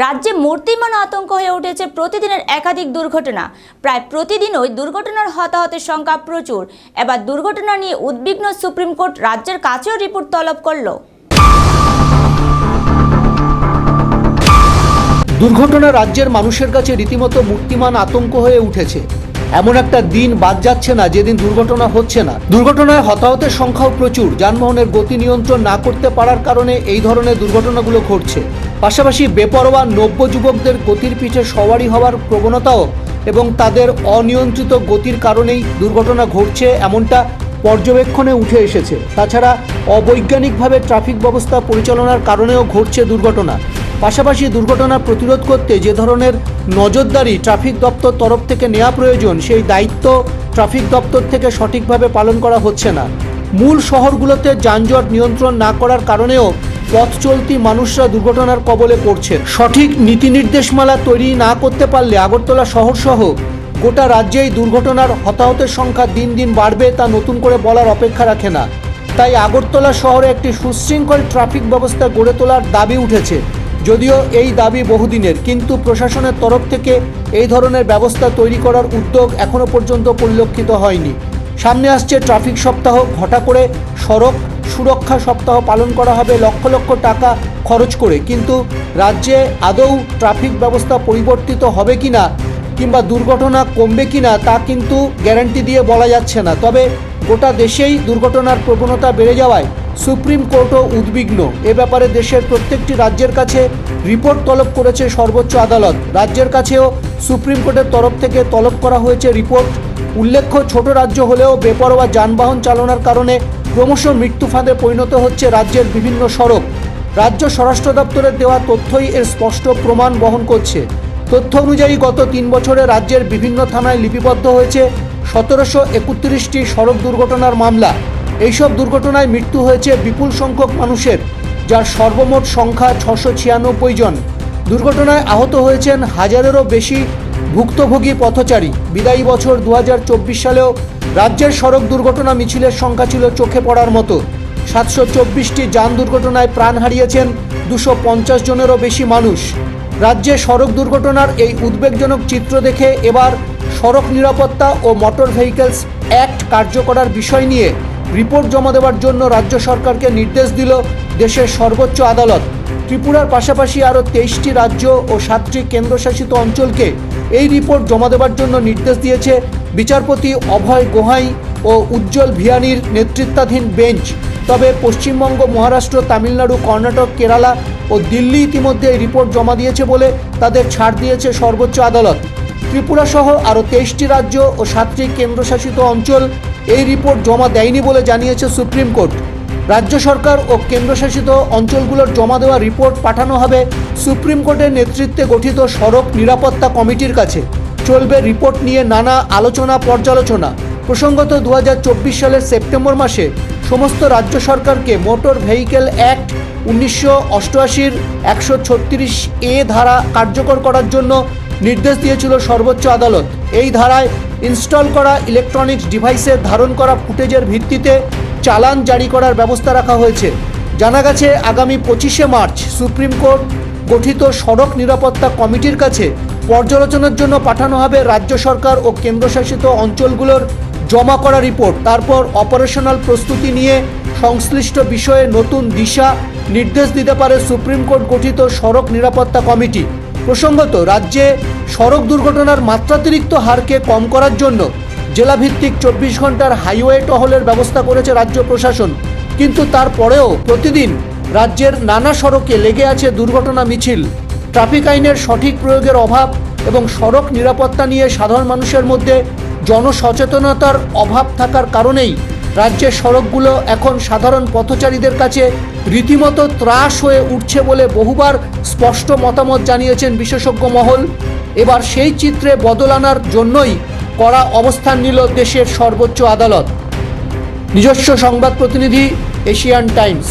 রাজ্যে মূর্তিমান আতঙ্ক হয়ে উঠেছে প্রতিদিনের একাধিক দুর্ঘটনা। প্রায় প্রতিদিনই দুর্ঘটনার হতাহতের সংখ্যা প্রচুর। এবার দুর্ঘটনা নিয়ে উদ্বিগ্ন সুপ্রিম কোর্ট রাজ্যের কাছেও রিপোর্ট তলব করল। দুর্ঘটনা রাজ্যের মানুষের কাছে রীতিমতো মূর্তিমান আতঙ্ক হয়ে উঠেছে। এমন একটা দিন বাদ যাচ্ছে না যেদিন দুর্ঘটনা হচ্ছে না। দুর্ঘটনায় হতাহতের সংখ্যাও প্রচুর। যানবাহনের গতি নিয়ন্ত্রণ না করতে পারার কারণে এই ধরনের দুর্ঘটনাগুলো ঘটছে। পাশাপাশি বেপরোয়া নব্য যুবকদের গতির পিঠে সওয়ারি হওয়ার প্রবণতাও এবং তাদের অনিয়ন্ত্রিত গতির কারণেই দুর্ঘটনা ঘটছে এমনটা পর্যবেক্ষণে উঠে এসেছে। তাছাড়া অবৈজ্ঞানিকভাবে ট্রাফিক ব্যবস্থা পরিচালনার কারণেও ঘটছে দুর্ঘটনা। পাশাপাশি দুর্ঘটনা প্রতিরোধ করতে যে ধরনের নজরদারি ট্রাফিক দপ্তর তরফ থেকে নেওয়া প্রয়োজন, সেই দায়িত্ব ট্রাফিক দপ্তর থেকে সঠিকভাবে পালন করা হচ্ছে না। মূল শহরগুলোতে যানজট নিয়ন্ত্রণ না করার কারণেও পথ চলতি মানুষরা দুর্ঘটনার কবলে পড়ছে। সঠিক নীতি নির্দেশমালা তৈরি না করতে পারলে আগরতলা শহর সহ গোটা রাজ্যেই দুর্ঘটনার হতাহতের সংখ্যা দিন দিন বাড়বে, তা নতুন করে বলার অপেক্ষা রাখে না। তাই আগরতলা শহরে একটি সুশৃঙ্খল ট্রাফিক ব্যবস্থা গড়ে তোলার দাবি উঠেছে। যদিও এই দাবি বহুদিনের, কিন্তু প্রশাসনের তরফ থেকে এই ধরনের ব্যবস্থা তৈরি করার উদ্যোগ এখনো পর্যন্ত পরিলক্ষিত হয়নি। সামনে আসছে ট্রাফিক সপ্তাহ, ঘটা করে সড়ক সুরক্ষা সপ্তাহ পালন করা হবে লক্ষ লক্ষ টাকা খরচ করে। কিন্তু রাজ্যে আদৌ ট্রাফিক ব্যবস্থা পরিবর্তিত হবে কিনা কিংবা দুর্ঘটনা কমবে কিনা তা কিন্তু গ্যারান্টি দিয়ে বলা যাচ্ছে না। তবে গোটা দেশেই দুর্ঘটনার প্রবণতা বেড়ে যাওয়ায় সুপ্রিম কোর্টও উদ্বিগ্ন। এ ব্যাপারে দেশের প্রত্যেকটি রাজ্যের কাছে রিপোর্ট তলব করেছে সর্বোচ্চ আদালত। রাজ্যের কাছেও সুপ্রিম কোর্টের তরফ থেকে তলব করা হয়েছে রিপোর্ট। উল্লেখ্য, ছোট রাজ্য হলেও বেপরোয়া যানবাহন চালনার কারণে ক্রমশ মৃত্যু ফাঁদে পরিণত হচ্ছে রাজ্যের বিভিন্ন সড়ক। রাজ্য স্বরাষ্ট্র দপ্তরের দেওয়া তথ্যই এর স্পষ্ট প্রমাণ বহন করছে। তথ্য অনুযায়ী গত 3 বছরে রাজ্যের বিভিন্ন থানায় লিপিবদ্ধ হয়েছে 1731টি সড়ক দুর্ঘটনার মামলা। এইসব দুর্ঘটনায় মৃত্যু হয়েছে বিপুল সংখ্যক মানুষের, যার সর্বমোট সংখ্যা 696 জন। দুর্ঘটনায় আহত হয়েছেন হাজারেরও বেশি ভুক্তভোগী পথচারী। বিদায়ী বছর 2024 সালেও রাজ্যের সড়ক দুর্ঘটনা মিছিলের সংখ্যা ছিল চোখে পড়ার মতো। 724টি যান দুর্ঘটনায় প্রাণ হারিয়েছেন 250 জনেরও বেশি মানুষ। রাজ্যে সড়ক দুর্ঘটনার এই উদ্বেগজনক চিত্র দেখে এবার সড়ক নিরাপত্তা ও মোটর ভেহিকলস অ্যাক্ট কার্যকরার বিষয় নিয়ে রিপোর্ট জমা দেওয়ার জন্য রাজ্য সরকারকে নির্দেশ দিল দেশের সর্বোচ্চ আদালত। ত্রিপুরার পাশাপাশি আরও 23টি রাজ্য ও 7টি কেন্দ্রশাসিত অঞ্চলকে এই রিপোর্ট জমা দেওয়ার জন্য নির্দেশ দিয়েছে বিচারপতি অভয় গোহাই ও উজ্জ্বল ভিয়ানির নেতৃত্বাধীন বেঞ্চ। তবে পশ্চিমবঙ্গ, মহারাষ্ট্র, তামিলনাড়ু, কর্ণাটক, কেরালা ও দিল্লি ইতিমধ্যে এই রিপোর্ট জমা দিয়েছে বলে তাদের ছাড় দিয়েছে সর্বোচ্চ আদালত। ত্রিপুরা সহ আরও 23টি রাজ্য ও 7টি কেন্দ্রশাসিত অঞ্চল এই রিপোর্ট জমা দেয়নি বলে জানিয়েছে সুপ্রিম কোর্ট। রাজ্য সরকার ও কেন্দ্রশাসিত অঞ্চলগুলোর জমা দেওয়া রিপোর্ট পাঠানো হবে সুপ্রিম কোর্টের নেতৃত্বে গঠিত সড়ক নিরাপত্তা কমিটির কাছে। চলবে রিপোর্ট নিয়ে নানা আলোচনা পর্যালোচনা। প্রসঙ্গত 2024 সালের সেপ্টেম্বর মাসে সমস্ত রাজ্য সরকারকে মোটর ভেহিকেল অ্যাক্ট 1988-র 136A ধারা কার্যকর করার জন্য নির্দেশ দিয়েছিল সর্বোচ্চ আদালত। এই ধারায় ইনস্টল করা ইলেকট্রনিক্স ডিভাইসের ধারণ করা ফুটেজের ভিত্তিতে চালান জারি করার ব্যবস্থা রাখা হয়েছে। জানা গেছে, আগামী 25শে মার্চ সুপ্রিম কোর্ট গঠিত সড়ক নিরাপত্তা কমিটির কাছে পর্যালোচনার জন্য পাঠানো হবে রাজ্য সরকার ও কেন্দ্রশাসিত অঞ্চলগুলোর জমা করা রিপোর্ট। তারপর অপারেশনাল প্রস্তুতি নিয়ে সংশ্লিষ্ট বিষয়ে নতুন দিশা নির্দেশ দিতে পারে সুপ্রিম কোর্ট গঠিত সড়ক নিরাপত্তা কমিটি। প্রসঙ্গত, রাজ্যে সড়ক দুর্ঘটনার মাত্রাতিরিক্ত হারকে কম করার জন্য জেলাভিত্তিক 24 ঘন্টার হাইওয়ে টহলের ব্যবস্থা করেছে রাজ্য প্রশাসন। কিন্তু তারপরেও প্রতিদিন রাজ্যের নানা সড়কে লেগে আছে দুর্ঘটনা মিছিল। ট্রাফিক আইনের সঠিক প্রয়োগের অভাব এবং সড়ক নিরাপত্তা নিয়ে সাধারণ মানুষের মধ্যে জনসচেতনতার অভাব থাকার কারণেই রাজ্যের সড়কগুলো এখন সাধারণ পথচারীদের কাছে রীতিমতো ত্রাস হয়ে উঠছে বলে বহুবার স্পষ্ট মতামত জানিয়েছেন বিশেষজ্ঞ মহল। এবার সেই চিত্রে বদল আনার জন্যই কড়া অবস্থান নিল দেশের সর্বোচ্চ আদালত। নিজস্ব সংবাদ প্রতিনিধি, এশিয়ান টাইমস।